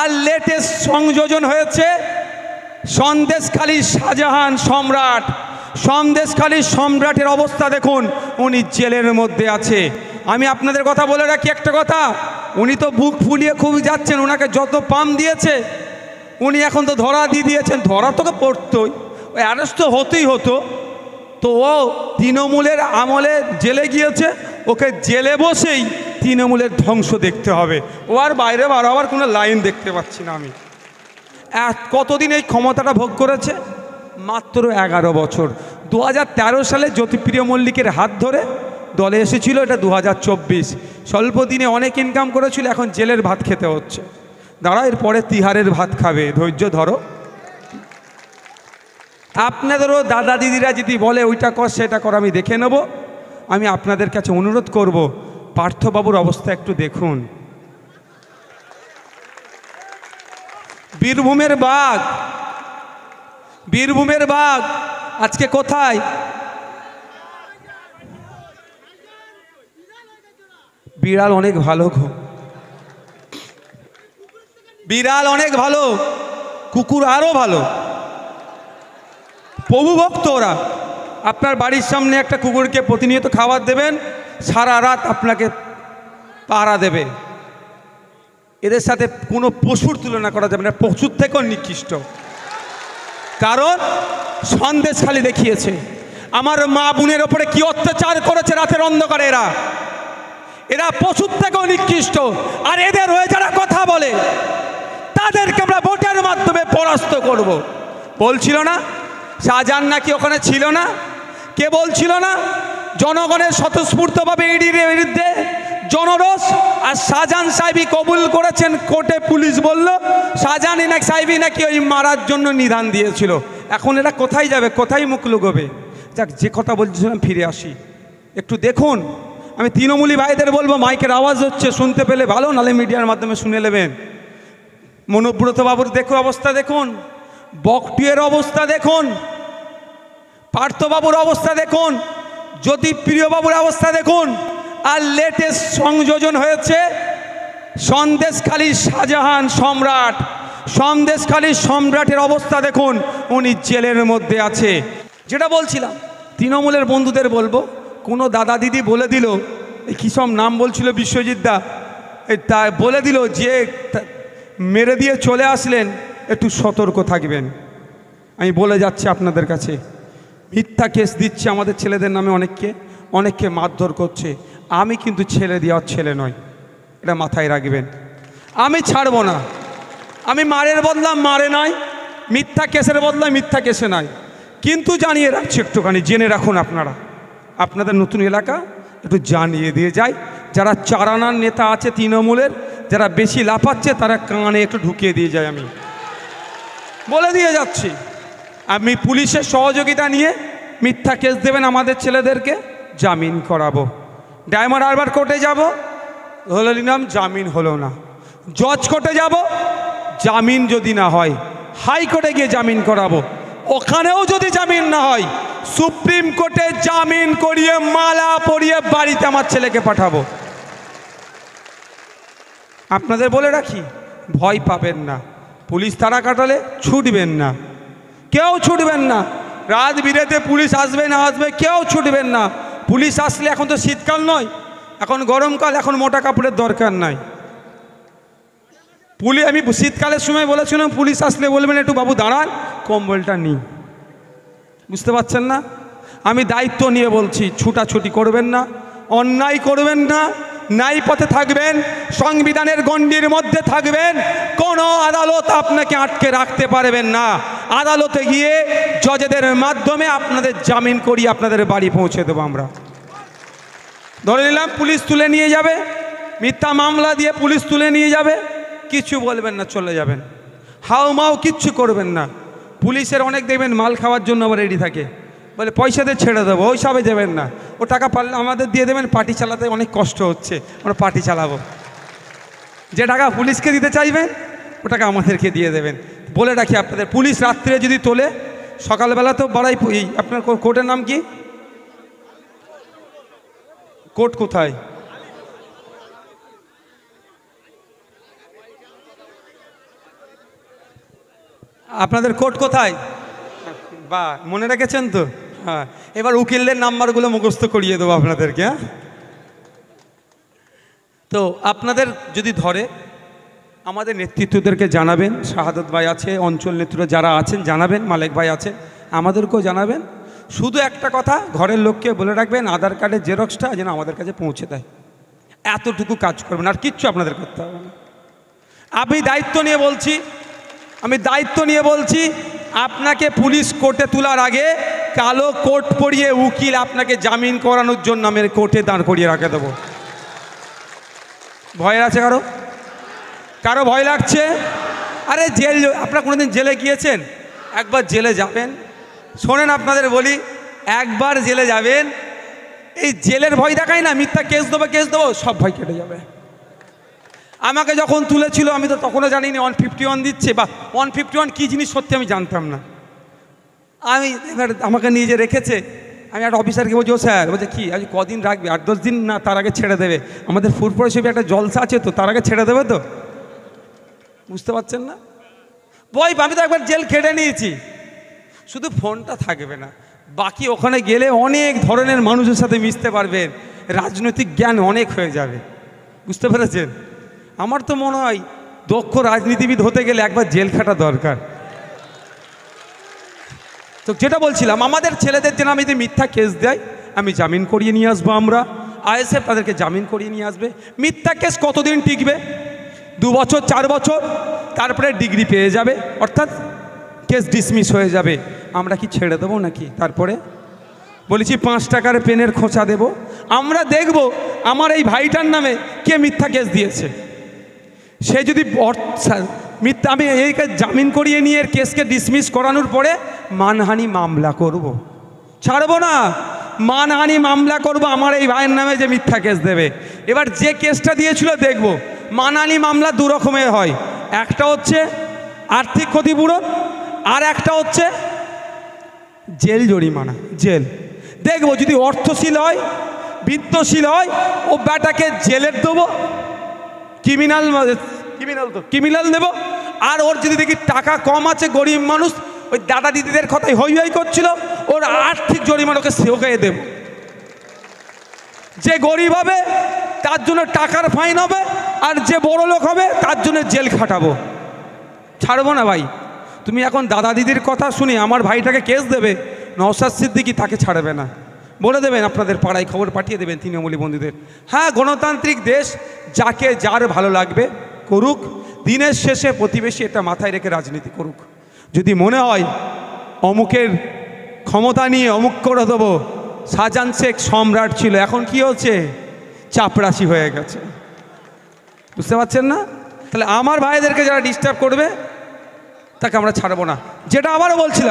আর latest সংযোজন হয়েছে সন্দেশখালীর শাহজাহান সম্রাট। সন্দেশখালীর সম্রাটের অবস্থা দেখুন, উনি জেলের মধ্যে আছে। আমি আপনাদের কথা বলে রাখি একটা কথা, উনি তো বুক ফুলিয়ে খুব যাচ্ছেন, ওনাকে যত পাম দিয়েছে উনি এখন তো ধরা দিয়ে দিয়েছেন। ধরা তোকে পড়তোই, ওই অ্যারেস্ট তো হতেই হতো। তো ও তৃণমূলের আমলে জেলে গিয়েছে, ওকে জেলে বসেই তৃণমূলের ধ্বংস দেখতে হবে। ও আর বাইরে বাড়াবার কোনো লাইন দেখতে পাচ্ছি না আমি। কতদিন এই ক্ষমতাটা ভোগ করেছে? মাত্র 11 বছর। 2013 সালে জ্যোতিপ্রিয় মল্লিকের হাত ধরে দলে এসেছিল, এটা 2024। স্বল্প দিনে অনেক ইনকাম করেছিল, এখন জেলের ভাত খেতে হচ্ছে। দাঁড়া, এরপরে তিহারের ভাত খাবে, ধৈর্য ধরো। আপনাদেরও দাদা দিদিরা যদি বলে ওইটা কর সেটা কর, আমি দেখে নেব। আমি আপনাদের কাছে অনুরোধ করব, পার্থবাবুর অবস্থা একটু দেখুন। বীরভূমের বাঘ, বীরভূমের বাঘ আজকে কোথায়? বিড়াল অনেক ভালো গো, বিড়াল অনেক ভালো, কুকুর আরো ভালো, প্রভু ভক্ত ওরা। আপনার বাড়ির সামনে একটা কুকুরকে প্রতিনিয়ত খাবার দেবেন, সারা রাত আপনাকে পাহারা দেবে। এদের সাথে কোনো পশুর তুলনা করা যাবে না, পশুর থেকেও নিকৃষ্ট। কারণ সন্দেশখালী দেখিয়েছে আমার মা বোনের ওপরে কি অত্যাচার করেছে রাতের অন্ধকারে। এরা এরা পশুর থেকেও নিকৃষ্ট। আর এদের হয়ে যারা কথা বলে তাদেরকে আমরা ভোটের মাধ্যমে পরাস্ত করব। বলছিল না শাহজাহান নাকি ওখানে ছিল না? কে বলছিল না? জনগণের স্বতঃস্ফূর্তভাবে ইডির বিরুদ্ধে জনরোষ, আর শাহজাহান সাহেবই কবুল করেছেন কোর্টে। পুলিশ বলল শাহজাহান সাহেবই নাকি ওই মারার জন্য নিদান দিয়েছিল। এখন এরা কোথায় যাবে, কোথায় মুখ লুকোবে? যাক, যে কথা বলছিলাম ফিরে আসি। একটু দেখুন, আমি তৃণমূলী ভাইদের বলবো, মাইকের আওয়াজ হচ্ছে, শুনতে পেলে ভালো, নালে মিডিয়ার মাধ্যমে শুনে নেবেন। মনোব্রত বাবুর দেখুন অবস্থা, দেখুন বকটিয়ের অবস্থা, দেখুন পার্থবাবুর অবস্থা, দেখুন জ্যোতিপ্রিয়বাবুর অবস্থা দেখুন। আর লেটেস্ট সংযোজন হয়েছে সন্দেশখালীর শাহজাহান সম্রাট। সন্দেশখালীর সম্রাটের অবস্থা দেখুন, উনি জেলের মধ্যে আছে। যেটা বলছিলাম, তৃণমূলের বন্ধুদের বলবো, কোনো দাদা দিদি বলে দিল, এই কী সব নাম বলছিল বিশ্বজিৎ দা, তা বলে দিল যে মেরে দিয়ে চলে আসলেন, একটু সতর্ক থাকবেন। আমি বলে যাচ্ছি আপনাদের কাছে, মিথ্যা কেস দিচ্ছে আমাদের ছেলেদের নামে, অনেককে মারধর করছে। আমি কিন্তু ছেলে দেওয়ার ছেলে নয়, এটা মাথায় রাখবেন। আমি ছাড়বো না। আমি মারের বদলা মারে নয়, মিথ্যা কেসের বদলা মিথ্যা কেসে নয়। কিন্তু জানিয়ে রাখছি, একটুখানি জেনে রাখুন আপনারা, আপনাদের নতুন এলাকা একটু জানিয়ে দিয়ে যাই। যারা চারানার নেতা আছে তৃণমূলের, যারা বেশি লাফাচ্ছে, তারা কানে একটু ঢুকিয়ে দিয়ে যায়। আমি বলে দিয়ে যাচ্ছি, আমি পুলিশের সহযোগিতা নিয়ে মিথ্যা কেস দেবেন আমাদের ছেলেদেরকে, জামিন করাবো। ডায়মন্ড হারবার কোর্টে যাব, হলো নিলাম, জামিন হলো না। জজ কোর্টে যাব, জামিন যদি না হয় হাইকোর্টে গিয়ে জামিন করাবো। ওখানেও যদি জামিন না হয় সুপ্রিম কোর্টে জামিন করিয়ে মালা পরিয়ে বাড়িতে আমার ছেলেকে পাঠাবো। আপনাদের বলে রাখি, ভয় পাবেন না। পুলিশ তারা কাটালে ছুটবেন না, কেউ ছুটবেন না। রাত বিরেতে পুলিশ আসবে না আসবে, কেউ ছুটবেন না। পুলিশ আসলে, এখন তো শীতকাল নয়, এখন গরমকাল, এখন মোটা কাপড়ের দরকার নাই। আমি শীতকালের সময় বলেছিলাম, পুলিশ আসলে বলবেন একটু বাবু দাঁড়ান, কম্বলটা নিই। বুঝতে পারছেন না? আমি দায়িত্ব নিয়ে বলছি, ছুটাছুটি করবেন না, অন্যায় করবেন না, ন্যায় পথে থাকবেন, সংবিধানের গণ্ডির মধ্যে থাকবেন। কোনো আদালত আপনাকে আটকে রাখতে পারবেন না। আদালতে গিয়ে জজেদের মাধ্যমে আপনাদের জামিন করিয়ে আপনাদের বাড়ি পৌঁছে দেবো আমরা। ধরে নিলাম পুলিশ তুলে নিয়ে যাবে, মিথ্যা মামলা দিয়ে পুলিশ তুলে নিয়ে যাবে, কিছু বলবেন না, চলে যাবেন। হাউমাউ কিচ্ছু করবেন না। পুলিশের অনেক দেখবেন মাল খাওয়ার জন্য আবার রেডি থাকে, বলে পয়সা দিয়ে ছেড়ে দেবো, ওই সবে দেবেন না। ও টাকা পারলে আমাদের দিয়ে দেবেন, পার্টি চালাতে অনেক কষ্ট হচ্ছে, আমরা পার্টি চালাবো। যে টাকা পুলিশকে দিতে চাইবেন ও টাকা আমাদেরকে দিয়ে দেবেন। বলে রাখি আপনাদের, পুলিশ রাত্রে যদি তোলে, সকালবেলা তো বাড়াই। আপনার কোর্টের নাম কি? কোর্ট কোথায়? আপনাদের কোর্ট কোথায়? বা মনে রেখেছেন তো? হ্যাঁ, এবার উকিলদের নাম্বারগুলো মুখস্থ করিয়ে দেবো আপনাদেরকে। হ্যাঁ, তো আপনাদের যদি ধরে আমাদের নেতৃত্বদেরকে জানাবেন, শাহাদত ভাই আছে, অঞ্চল নেতৃত্ব যারা আছেন জানাবেন, মালেক ভাই আছে, আমাদেরকেও জানাবেন। শুধু একটা কথা, ঘরের লোককে বলে রাখবেন আধার কার্ডের জেরক্সটা যেন আমাদের কাছে পৌঁছে দেয়। এতটুকু কাজ করবেন, আর কিচ্ছু আপনাদের করতে হবে না। আমি দায়িত্ব নিয়ে বলছি, আপনাকে পুলিশ কোর্টে তোলার আগে কালো কোর্ট পরিয়ে উকিল আপনাকে জামিন করানোর জন্য আমি কোর্টে দাঁড় করিয়ে রাখে দেবো। ভয় আছে কারো ভয় লাগছে? আরে জেল, আপনারা কোনোদিন জেলে গিয়েছেন? একবার জেলে যাবেন, শোনেন আপনাদের বলি, একবার জেলে যাবেন, এই জেলের ভয় দেখায় না, মিথ্যা কেস দেবো, সব ভয় কেটে যাবে। আমাকে যখন তুলেছিল আমি তো তখনও জানিনি 151 দিচ্ছে, বা 151 কী জিনিস সত্যি আমি জানতাম না। আমি এবার আমাকে নিয়ে যে রেখেছে, আমি একটা অফিসারকে বলছি, ও স্যার, বলছে কি আজ কদিন রাখবে? 8-10 দিন, না তার আগে ছেড়ে দেবে? আমাদের ফুরপুরা হিসেবে একটা জলসা আছে তো, তার আগে ছেড়ে দেবে তো? বুঝতে পারছেন না? ভয়, আমি তো একবার জেল খেটে নিয়েছি। শুধু ফোনটা থাকবে না, বাকি ওখানে গেলে অনেক ধরনের মানুষের সাথে মিশতে পারবেন, রাজনৈতিক জ্ঞান অনেক হয়ে যাবে। বুঝতে পেরেছেন? আমার তো মনে হয় দক্ষ রাজনীতিবিদ হতে গেলে একবার জেল খাটা দরকার। তো যেটা বলছিলাম, আমাদের ছেলেদের যেন আমি যদি মিথ্যা কেস দেয়, আমি জামিন করিয়ে নিয়ে আসবো। আমরা আইএসএফ তাদেরকে জামিন করিয়ে নিয়ে আসবে। মিথ্যা কেস কতদিন টিকবে? 2 বছর 4 বছর, তারপরে ডিগ্রি পেয়ে যাবে, অর্থাৎ কেস ডিসমিস হয়ে যাবে। আমরা কি ছেড়ে দেবো নাকি? তারপরে বলেছি 5 টাকার পেনের খোঁচা দেব। আমরা দেখব আমার এই ভাইটার নামে কে মিথ্যা কেস দিয়েছে। সে যদি মিথ্যা, আমি এই জামিন করিয়ে নিয়ে এর কেসকে ডিসমিস করানোর পরে মানহানি মামলা করব, ছাড়বো না, মানহানি মামলা করব আমার এই ভাইয়ের নামে যে মিথ্যা কেস দেবে। এবার যে কেসটা দিয়েছিল দেখব, মানহানি মামলা 2 রকমের হয়, একটা হচ্ছে আর্থিক ক্ষতিপূরণ, আর একটা হচ্ছে জেল জরিমানা, জেল। দেখব যদি অর্থশীল হয়, বিত্তশীল হয়, ও ব্যাটাকে জেলের দেবো, ক্রিমিনাল দেবো। আর ওর যদি দেখি টাকা কম আছে, গরিব মানুষ, ওই দাদা দিদিদের কথাই হই হই করছিল, ওর আর্থিক জরিমানাকে ওকে দেব। যে গরিব হবে তার জন্য টাকার ফাইন হবে, আর যে বড় লোক হবে তার জন্য জেল খাটাবো। ছাড়বো না ভাই। তুমি এখন দাদা দিদির কথা শুনি আমার ভাইটাকে কেস দেবে, নওশাদ সিদ্দিকী তাকে ছাড়বে না। বলে দেবেন আপনাদের পাড়ায়, খবর পাঠিয়ে দেবেন তৃণমূলী বন্ধুদের। হ্যাঁ, গণতান্ত্রিক দেশ, যাকে যার ভালো লাগবে করুক, দিনের শেষে প্রতিবেশী এটা মাথায় রেখে রাজনীতি করুক। যদি মনে হয় অমুকের ক্ষমতা নিয়ে অমুক করে দেবো, শাহজাহান শেখ সম্রাট ছিল, এখন কি হচ্ছে? চাপরাশি হয়ে গেছে। বুঝতে পারছেন না? তাহলে আমার ভাইদেরকে যারা ডিস্টার্ব করবে তাকে আমরা ছাড়বো না। যেটা আবারও বলছিলাম,